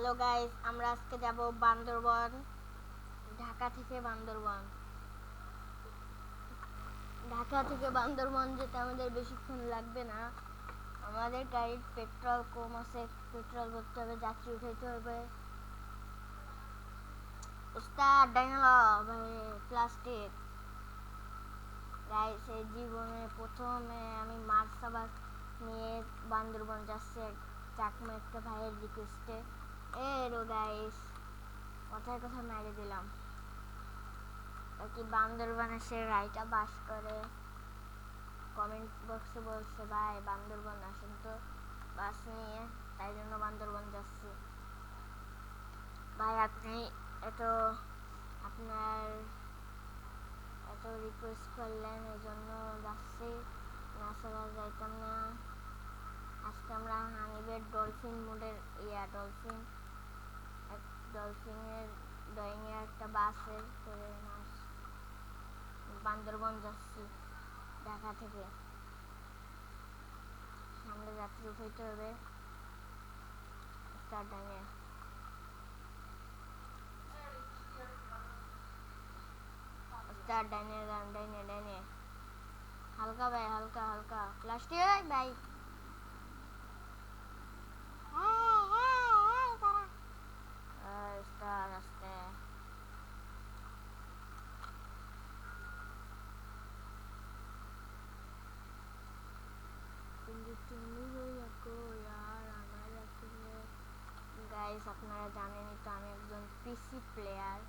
Hello guys, আমরা আজকে যাব বান্দরবন। ঢাকা থেকে বান্দরবন। ঢাকা থেকে বান্দরবন যেতে আমাদের বেশিক্ষণ লাগবে না। আমাদের গাড়ির পেট্রোল কম আছে, পেট্রোল ভরতে হবে, যাত্রী উঠাইতে হবে। উস্তাদ ডাইনালা ভাই প্লাস্টিক। গাইস, এই জীবনে প্রথমে আমি মার্সাবাস নিয়ে বান্দরবন যাচ্ছি চাকমা একটা ভাইয়ের রিকোয়েস্টে। গাইস, কথায় কথা মেরে দিলাম। কি বান্দরবান এসে রাইটা বাস করে। কমেন্ট বক্সে বলছে ভাই বান্দরবান আসেন তো বাস নিয়ে, তাই জন্য বান্দরবান যাচ্ছি। ভাই আপনি এত আপনার এত রিকোয়েস্ট করলেন, এই জন্য যাচ্ছি, না ছাড়া যাইতাম না। আজকে আমরা হানিবের ডলফিন মোডের ডলফিনের ড্রয়িংয়ে একটা বাসের করে বান্দরবন যাচ্ছি ঢাকা থেকে। সামনে যাত্রী উঠাইতে হবে। স্টার ডাইনে ডাইনে হালকা ভাই, হালকা হালকা প্লাস্টিক ভাই। স্টার আসতে গাইস, আপনারা জানেনই তো আমি একজন পিসি প্লেয়ার।